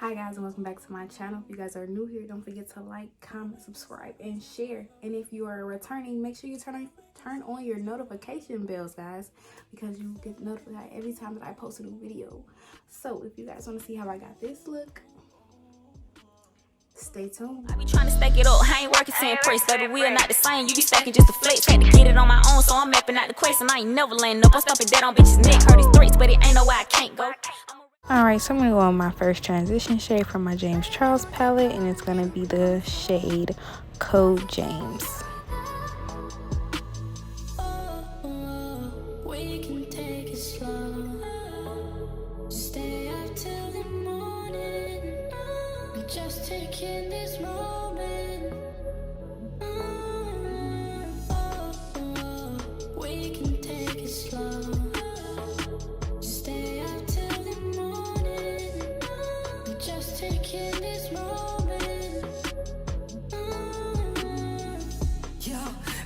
Hi guys, and welcome back to my channel. If you guys are new here, don't forget to like, comment, subscribe, and share. And if you are returning, make sure you turn on your notification bells, guys, because you get notified every time that I post a new video. So if you guys want to see how I got this look, stay tuned. I be trying to stack it up, I ain't working 10 press, baby, we are not the same, you be stacking just a flex, had to get it on my own, so I'm mapping out the quest, and I ain't never laying up, I'm stomping dead on bitches' neck, heard his threats, but it ain't no way I can't go. Alright, so I'm going to go on my first transition shade from my James Charles palette, and it's going to be the shade Code James. We can take it slow, stay up till the morning, we just taking this moment. We can take it slow. Taking this moment. Yo,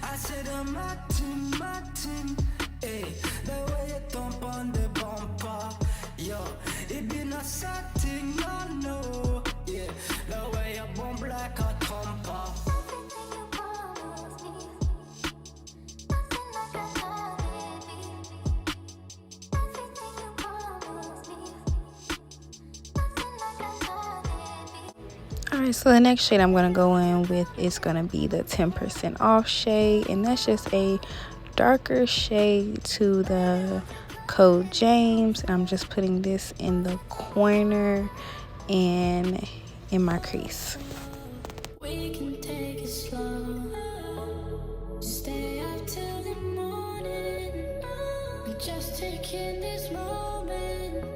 I said I'm Martin, hey, the way you thump on the bumper, yo, it be not something, no, yeah, the way you bump like a thumper. Alright, so the next shade I'm going to go in with is going to be the 10% off shade, and that's just a darker shade to the Code James. I'm just putting this in the corner and in my crease. We can take it slow, stay up till the morning, we just taking this moment.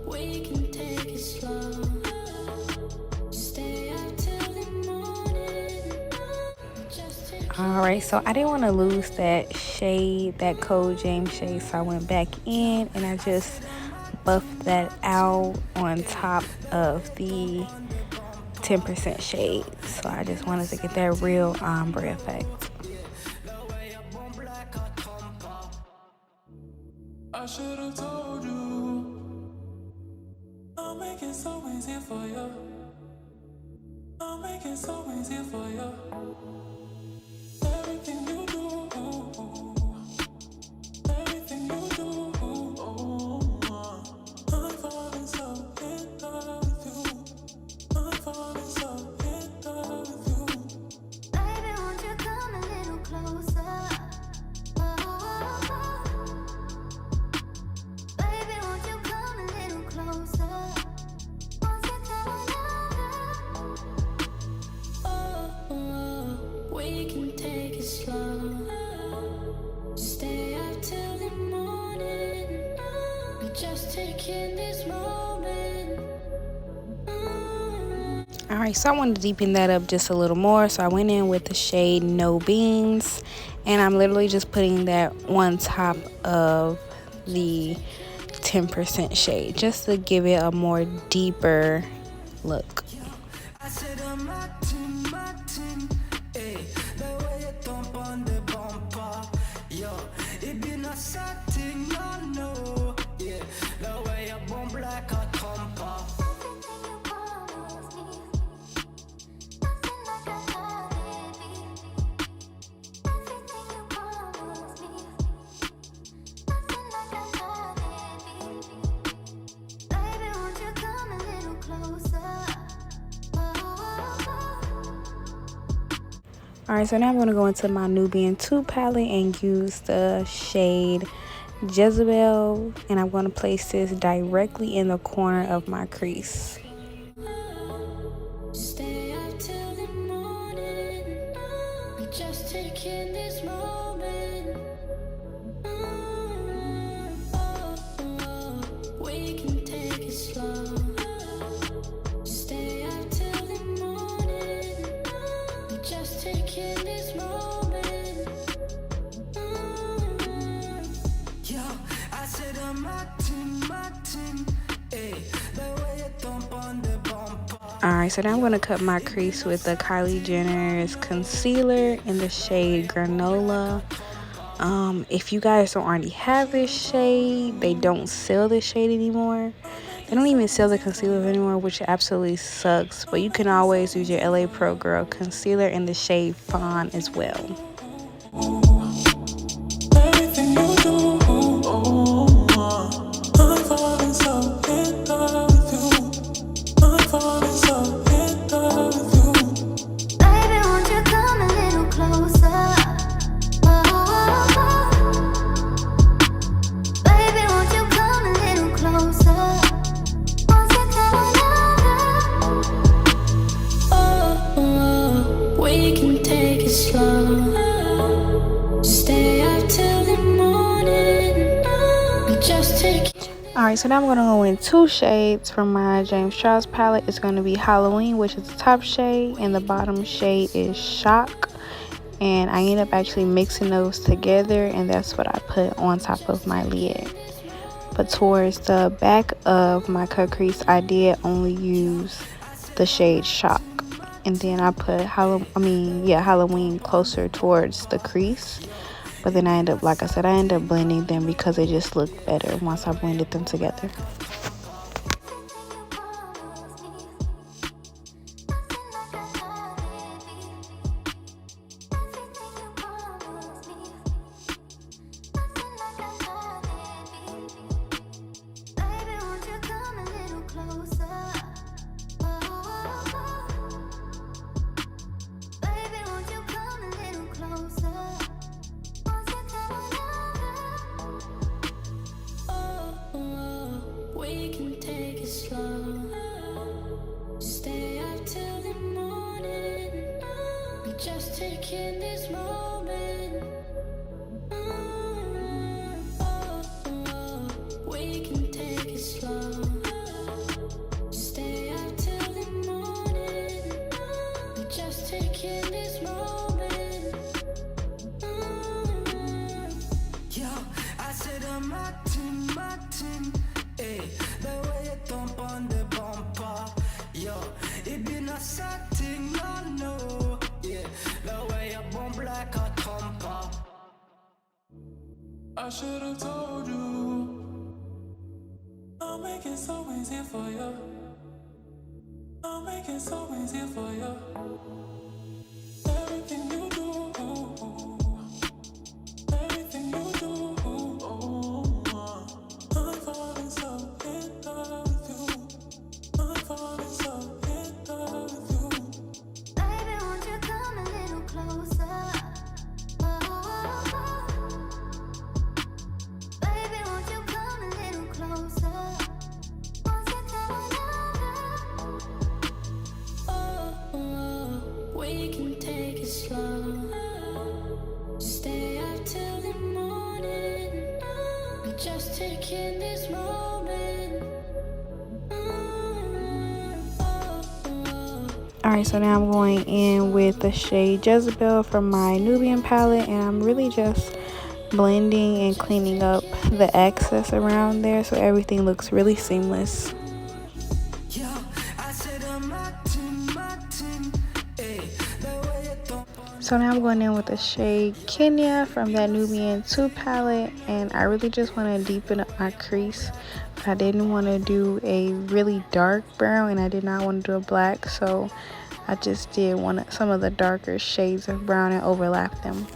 We can take it slow, stay up till the morning. Alright, so I didn't want to lose that shade, that Code James shade, so I went back in and I just buffed that out on top of the 10% shade. So I just wanted to get that real ombre effect. I should have told you, I'll make it so easy for you. I'll make it so easy for you. Everything you do, everything you do, I'm falling so in love with you. I'm falling so in love with you. Baby, won't you come a little closer? Baby, won't you come a little closer? Won't you come over? We can take it slow, stay up till the morning, we just taking this moment. Alright, so I wanted to deepen that up just a little more, so I went in with the shade No Beans, and I'm literally just putting that on top of the 10% shade just to give it a more deeper look. I said I'm Martin, hey, the way you thump on the bumper, yo, it be not something, no, yeah, the way you bump like a thumper. Alright, so now I'm going to go into my Nubian 2 palette and use the shade Jezebel, and I'm going to place this directly in the corner of my crease. Stay up till the morning, we just taking this moment. We can take it slow, stay up till the morning, we just taking this moment. Yo, I said I'm Martin, hey, the way you thump on the bumper. Alright, so now I'm going to cut my crease with the Kylie Jenner's concealer in the shade Granola. If you guys don't already have this shade, they don't sell this shade anymore. They don't even sell the concealer anymore, which absolutely sucks. But you can always use your LA Pro Girl concealer in the shade Fawn as well. Everything you do, I'm falling so in love with you. I'm falling so in love with you. Baby, won't you come a little closer? Baby, won't you come a little closer? Won't you come over? We can take it slow. Stay up till the morning. Just take it. Alright, so now I'm going to go in 2 shades from my James Charles palette. It's going to be Halloween, which is the top shade, and the bottom shade is Shock. And I end up actually mixing those together, and that's what I put on top of my lid. But towards the back of my cut crease, I did only use the shade Shock. And then I put Halloween closer towards the crease. But then I end up, like I said, I end up blending them because it just looked better once I blended them together. We can take it slow. Stay up till the morning. Just taking this moment. We can take it slow. Stay up till the morning. Just taking this moment. Yo, I said I'm Martin, eh. The way you thump on the bumper, yo, it been a setting, no, yeah. The way you bump like a thumper. I should've told you, I'll make it so easy for you. I'll make it so easy for you. Everything you do. Just taking this moment. Alright, so now I'm going in with the shade Jezebel from my Nubian palette, and I'm really just blending and cleaning up the excess around there so everything looks really seamless. So now I'm going in with the shade Kenya from that Nubian 2 palette, and I really just want to deepen up my crease. But I didn't want to do a really dark brown, and I did not want to do a black, so I just did some of the darker shades of brown and overlap them.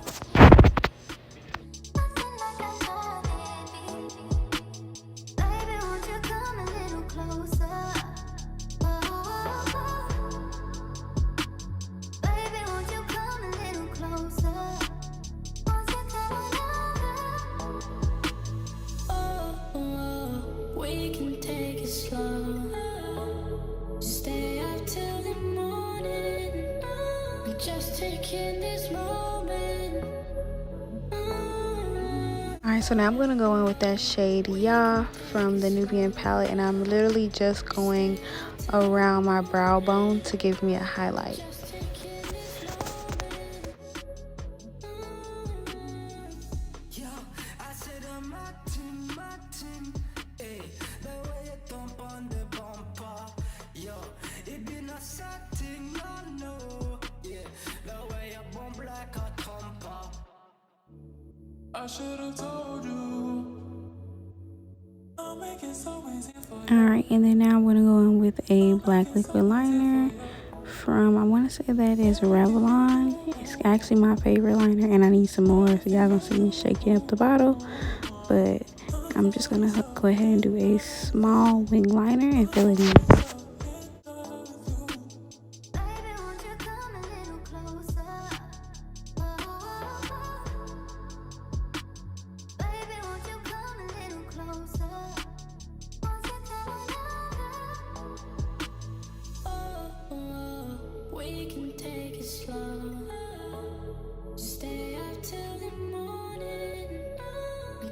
Alright, so now I'm going to go in with that shade Ya from the Nubian palette, and I'm literally just going around my brow bone to give me a highlight. Alright, and then now I'm going to go in with a black liquid liner from, I want to say that is Revlon. It's actually my favorite liner, and I need some more, so y'all gonna see me shaking up the bottle. But I'm just going to go ahead and do a small wing liner and fill it in.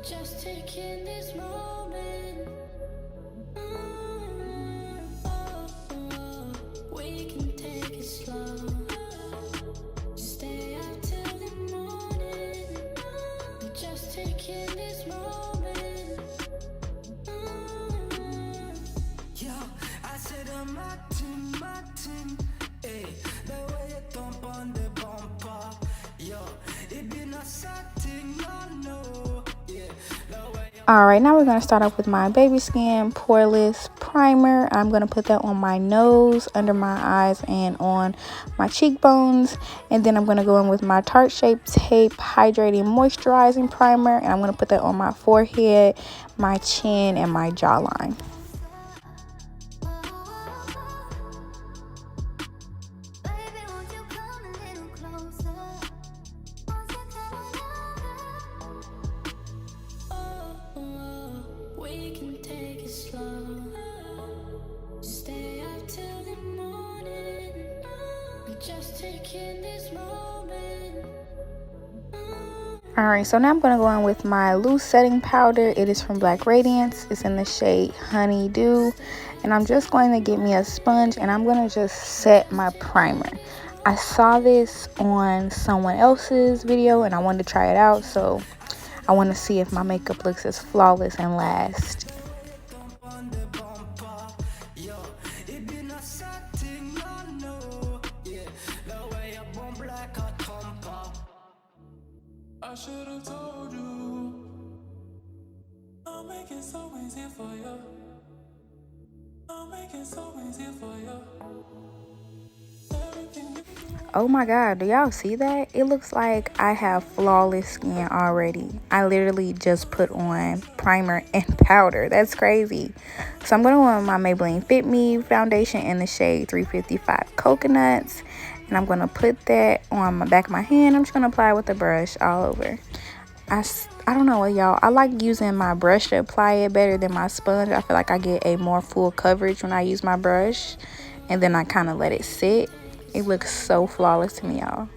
Just taking this moment. We can take it slow. Stay up till the morning. Just taking this moment. Yo, I said I'm Martin, hey, the way you thump on the bumper, yo, it been a setting, no, yeah, the way you. Alright, now we're going to start off with my Baby Skin Poreless Primer. I'm going to put that on my nose, under my eyes, and on my cheekbones. And then I'm going to go in with my Tarte Shape Tape Hydrating Moisturizing Primer. And I'm going to put that on my forehead, my chin, and my jawline. Alright, so now I'm going to go in with my loose setting powder. It is from Black Radiance. It's in the shade Honeydew. And I'm just going to get me a sponge and I'm going to just set my primer. I saw this on someone else's video and I wanted to try it out. So I want to see if my makeup looks as flawless and lasts. I should have told you, I'll make it so easy for you. I'll make it so easy for you. Oh my god, do y'all see that? It looks like I have flawless skin already. I literally just put on primer and powder. That's crazy. So I'm going to go on my Maybelline Fit Me foundation in the shade 355 Coconuts. And I'm going to put that on my back of my hand. I'm just going to apply it with the brush all over. I don't know, y'all. I like using my brush to apply it better than my sponge. I feel like I get a more full coverage when I use my brush. And then I kind of let it sit. It looks so flawless to me, y'all.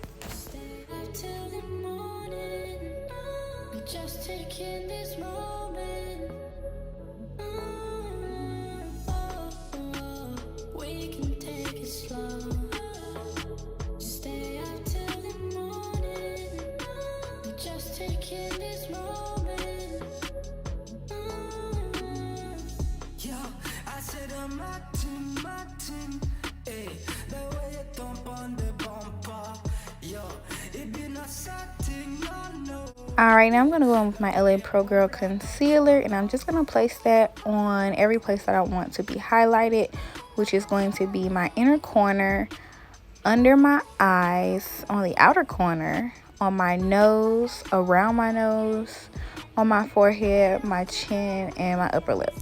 Martin, hey, the way you thump on the bumper, yo, it been a setting, no. Alright, now I'm going to go in with my LA Pro Girl Concealer. And I'm just going to place that on every place that I want to be highlighted, which is going to be my inner corner, under my eyes, on the outer corner, on my nose, around my nose, on my forehead, my chin, and my upper lip.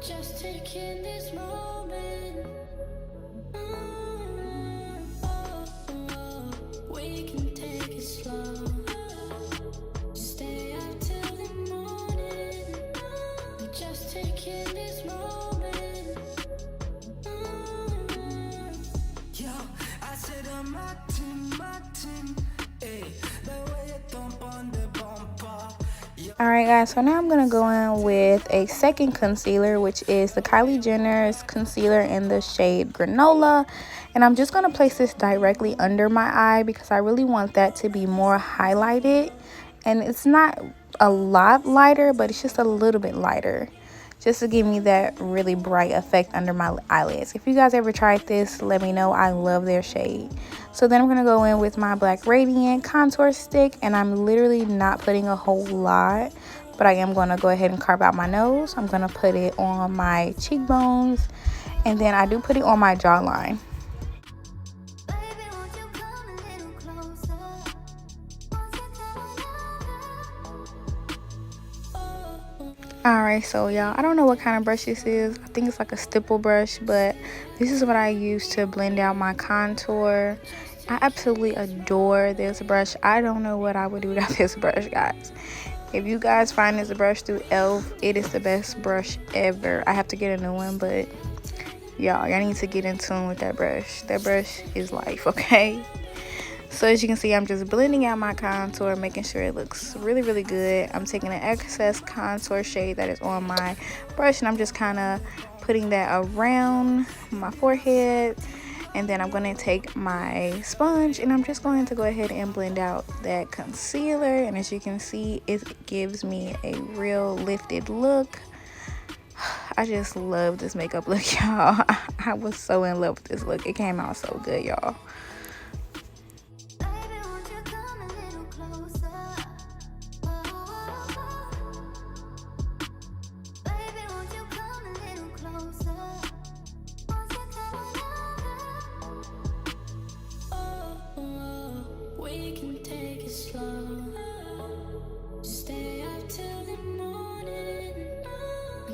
Just taking this moment. We can take it slow. Stay up till the morning. Just taking this moment. Yo, I said I'm Martin, hey, the way you thump on the bumper. Alright guys, so now I'm going to go in with a second concealer, which is the Kylie Jenner's concealer in the shade Granola. And I'm just going to place this directly under my eye because I really want that to be more highlighted. And it's not a lot lighter, but it's just a little bit lighter, just to give me that really bright effect under my eyelids. If you guys ever tried this, let me know. I love their shade. So then I'm going to go in with my Black Radiant contour stick, and I'm literally not putting a whole lot, but I am going to go ahead and carve out my nose. I'm going to put it on my cheekbones, and then I do put it on my jawline. Alright, so y'all, I don't know what kind of brush this is. I think it's like a stipple brush, but this is what I use to blend out my contour. I absolutely adore this brush. I don't know what I would do without this brush, guys. If you guys find this brush through e.l.f., it is the best brush ever. I have to get a new one, but y'all need to get in tune with that brush. That brush is life, okay? So as you can see, I'm just blending out my contour, making sure it looks really, really good. I'm taking an excess contour shade that is on my brush, and I'm just kind of putting that around my forehead. And then I'm going to take my sponge, and I'm just going to go ahead and blend out that concealer. And as you can see, it gives me a real lifted look. I just love this makeup look, y'all. I was so in love with this look. It came out so good, y'all.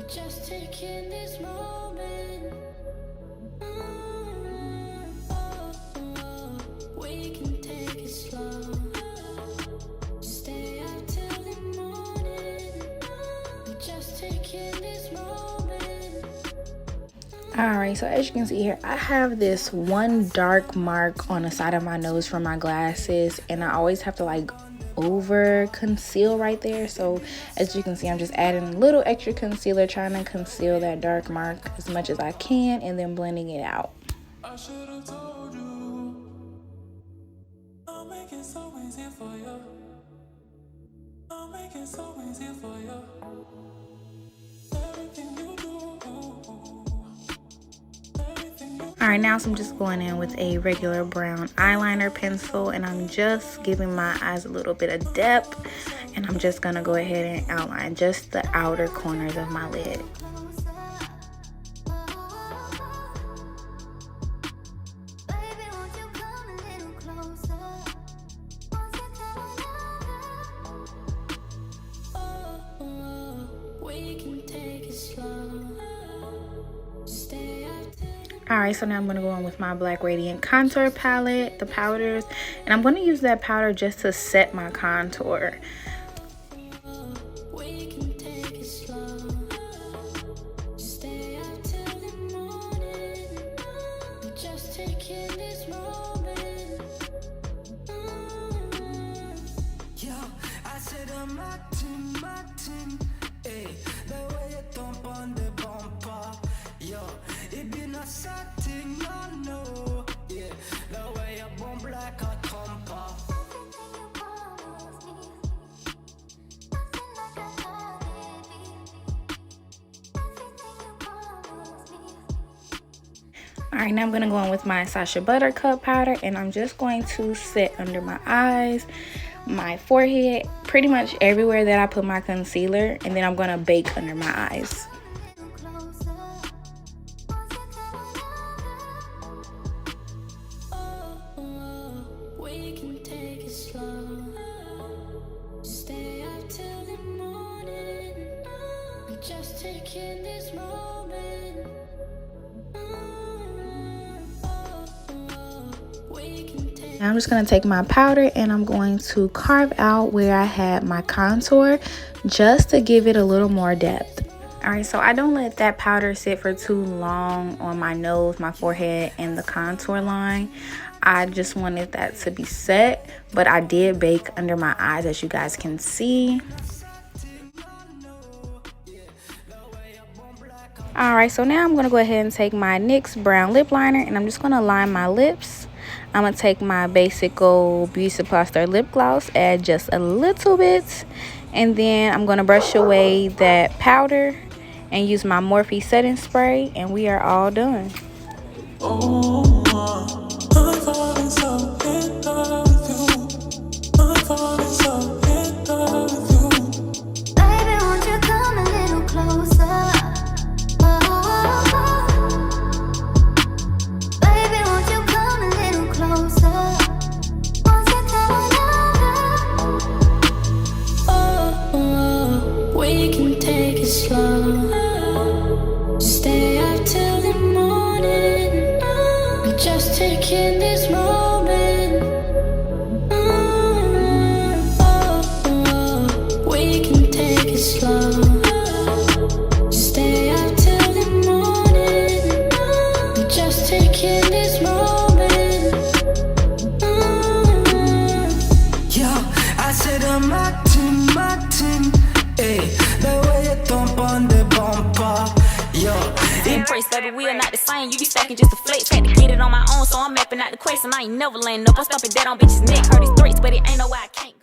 Just taking this moment. We can take it slow. Stay up till the morning. Just taking this moment. Alright, so as you can see here, I have this one dark mark on the side of my nose from my glasses, and I always have to like over conceal right there. So as you can see, I'm just adding a little extra concealer, trying to conceal that dark mark as much as I can, and then blending it out. I should have told you. I'll make it so easy for you. I'll make it so easy for you. Everything you do. Alright, now so I'm just going in with a regular brown eyeliner pencil, and I'm just giving my eyes a little bit of depth, and I'm just going to go ahead and outline just the outer corners of my lid. Alright, so now I'm going to go in with my Black Radiant Contour Palette, the powders, and I'm going to use that powder just to set my contour. Alright, now I'm going to go in with my Sacha Buttercup powder, and I'm just going to set under my eyes, my forehead, pretty much everywhere that I put my concealer, and then I'm going to bake under my eyes. Just taking this moment. Now I'm just going to take my powder, and I'm going to carve out where I had my contour just to give it a little more depth. Alright, so I don't let that powder sit for too long on my nose, my forehead, and the contour line. I just wanted that to be set, but I did bake under my eyes, as you guys can see. Alright, so now I'm going to go ahead and take my NYX brown lip liner, and I'm just going to line my lips. I'm going to take my basic gold Beauty Supply Star lip gloss, add just a little bit, and then I'm going to brush away that powder and use my Morphe setting spray, and we are all done. Taking this moment, we can take it slow. Stay out till the morning, just taking this moment. Yeah, I said I'm Martin, hey, the way you thump on the bumper, yo. Impress, baby, we are not the same. You be stacking just to flex. Had to get it on my own, so I'm mapping out the quest. And I ain't never laying up. I'm stomping dead on bitches' neck. Heard his threats, but it ain't no way I can't.